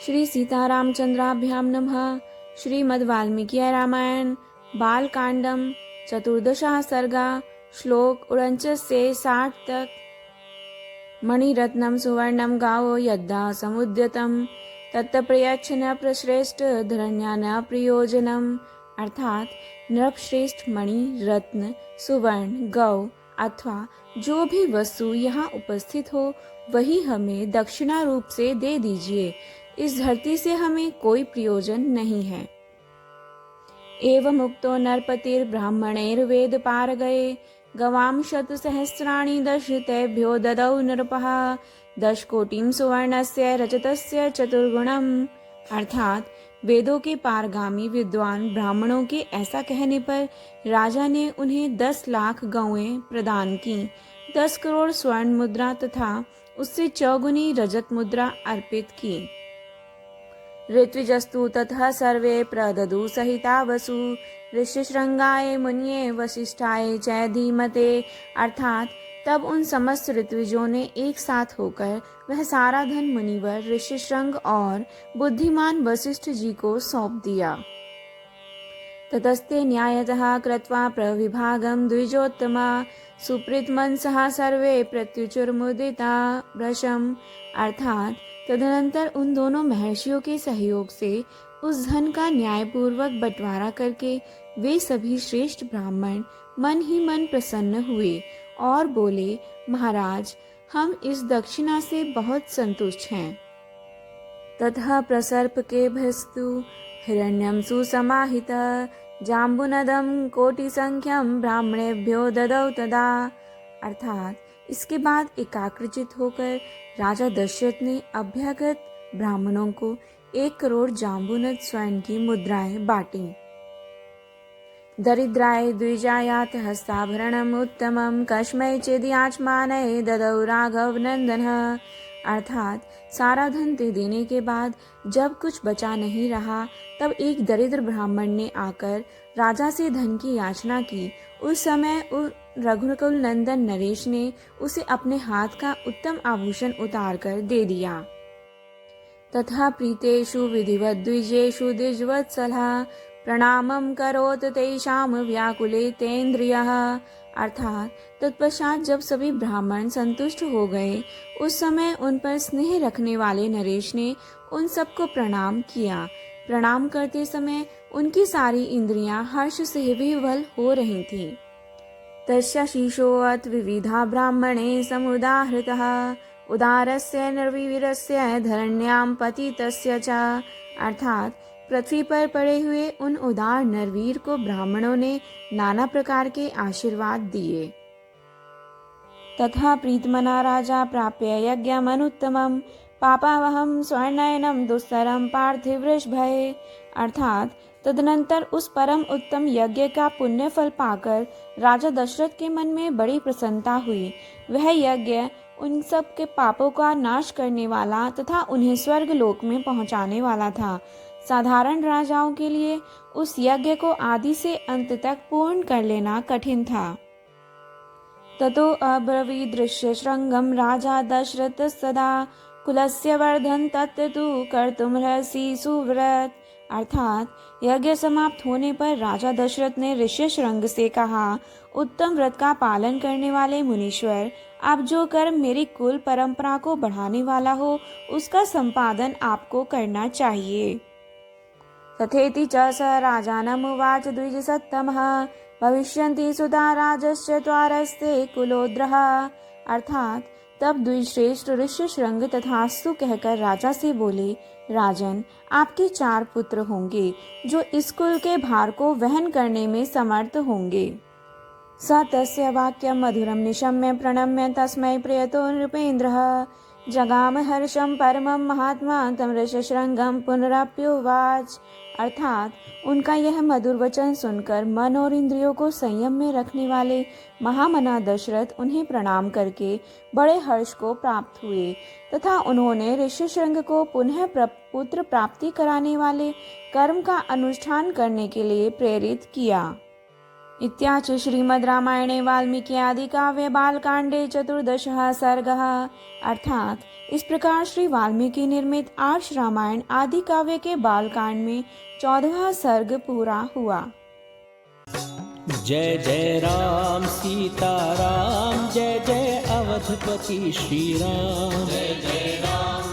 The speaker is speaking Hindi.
श्री सीतारामचंद्राभ्याम नमः। श्रीमद् वाल्मीकि रामायण बालकांडम 14 सर्गा श्लोक 49 से 60 तक। मणिरत्नम सुवर्णम गावो यद्दा समुद्यतम तत्प्रयच्छ न प्रश्रेष्ठ धरण्या न प्रयोजनम। अर्थात नृपश्रेष्ठ मणि रत्न सुवर्ण गौ अथवा जो भी वस्तु यहाँ उपस्थित हो वही हमें दक्षिणा रूप से दे दीजिए। इस धरती से हमें कोई प्रयोजन नहीं है। एवं उक्तो नरपतिर्ब्राह्मणैर्वेद पारगये गवां शतसहस्राणि दशतेभ्यो ददौ नृपः 10 कोटिं सुवर्णस्य रजतस्य चतुर्गुणम्। अर्थात वेदों के पारगामी विद्वान ब्राह्मणों के ऐसा कहने पर राजा ने उन्हें 10 लाख गौएं प्रदान की, 10 करोड़ स्वर्ण मुद्रा तथा उससे 4 गुनी रजत मुद्रा अर्पित की। ऋत्विजस्तु ततः सर्वे प्रददु सहिता वसु ऋष्यशृंगाय मुनिये वशिष्ठाय च धीमते। अर्थात तब उन समस्त ऋत्विजों ने एक साथ होकर वह सारा धन मुनिवर ऋष्यशृंग और बुद्धिमान वशिष्ठ जी को सौंप दिया। ततस्ते न्यायतः कृत्वा प्रविभागं द्विजोत्तमा सुप्रीतमनसः सर्वे प्रत्युचुर्मुदिता भृशम्। अर्थात तदनंतर उन दोनों महर्षियों के सहयोग से उस धन का न्यायपूर्वक बंटवारा करके वे सभी श्रेष्ठ ब्राह्मण मन ही मन प्रसन्न हुए और बोले, महाराज, हम इस दक्षिणा से बहुत संतुष्ट हैं। ततः प्रसर्प के भस्तु हिरण्यम सुसमाहित जाम्बुनदम कोटि संख्यम ब्राह्मणेभ्यो ददौ तदा। अर्थात इसके बाद एकाग्रचित होकर राजा दशरथ ने अभ्यागत ब्राह्मणों को 1 करोड़ जाम्बुनद स्वर्ण की मुद्राएं बांटी। दरिद्राय द्विजायात हस्ताभरणम उत्तमम कस्मै चेदियाचमानये ददौ राघव नंदनः। अर्थात सारा धन दे देने के बाद जब कुछ बचा नहीं रहा तब एक दरिद्र ब्राह्मण ने आकर राजा से धन की याचना की। उस समय रघुकुल नंदन नरेश ने उसे अपने हाथ का उत्तम आभूषण उतार कर दे दिया। तथा प्रीतेषु विधिवत द्विजेषु द्विजवत्सलः प्रणामं करोत तेषां व्याकुले तेन्द्रियः। अर्थात तत्पश्चात जब सभी ब्राह्मण संतुष्ट हो गए उस समय उन पर स्नेह रखने वाले नरेश ने उन सबको प्रणाम किया। प्रणाम करते समय उनकी सारी इंद्रियां हर्ष से विह्वल हो रही थीं। तस्य शीशोऽथ विविधा ब्राह्मणे समुदाहृतः उदारस्य निर्विवीरस्य धरण्यां पतितस्य च। अर्थात पृथ्वी पर पड़े हुए उन उदार नरवीर को ब्राह्मणों ने नाना प्रकार के आशीर्वाद दिए। तथा प्रीतमना राजा प्राप्य यज्ञमनुत्तमं पापावहं स्वर्णयनं दुस्तरं पार्थिवृषभये। अर्थात तदनंतर उस परम उत्तम यज्ञ का पुण्य फल पाकर राजा दशरथ के मन में बड़ी प्रसन्नता हुई। वह यज्ञ उन सब के पापों का नाश करने वाला तथा उन्हें स्वर्ग लोक में पहुंचाने वाला था। साधारण राजाओं के लिए उस यज्ञ को आदि से अंत तक पूर्ण कर लेना कठिन था। ततो अब्रवीद ऋष्यशृंगं राजा दशरथ सदा कुलस्य वर्धन तत्तु कर्तुमर्हसि सुव्रत। अर्थात यज्ञ समाप्त होने पर राजा दशरथ ने ऋष्यशृंग से कहा, उत्तम व्रत का पालन करने वाले मुनीश्वर, आप जो कर्म मेरी कुल परंपरा को बढ़ाने वाला हो उसका संपादन आपको करना चाहिए। तथेति च स राजानमुवाच द्विजसत्तमः भविष्यन्ति सुता राजस्य त्वारस्ते कुलोद्रः। अर्थात तब द्विजश्रेष्ठ ऋष्यशृंग तथास्तु कहकर राजा से बोले, राजन, आपके 4 पुत्र होंगे जो इस कुल के भार को वहन करने में समर्थ होंगे। स तस्य वाक्यं मधुरं निशम्य प्रणम्य तस्मै प्रियतो नृपेन्द्रः जगाम हर्षं परमं महात्मा तं ऋष्यशृंगं पुनरप्युवाच। अर्थात उनका यह मधुर वचन सुनकर मन और इंद्रियों को संयम में रखने वाले महामना दशरथ उन्हें प्रणाम करके बड़े हर्ष को प्राप्त हुए तथा उन्होंने ऋष्यशृंग को पुनः पुत्र प्राप्ति कराने वाले कर्म का अनुष्ठान करने के लिए प्रेरित किया। इत्याच श्रीमद् रामायणे वाल्मीकि आदि काव्य बालकांडे 14 सर्गः। अर्थात इस प्रकार श्री वाल्मीकि निर्मित आर्ष रामायण आदि काव्य के बालकांड में 14वां सर्ग पूरा हुआ। जय जय राम सीता राम, जय जय अवधपति श्री राम। जय जय राम।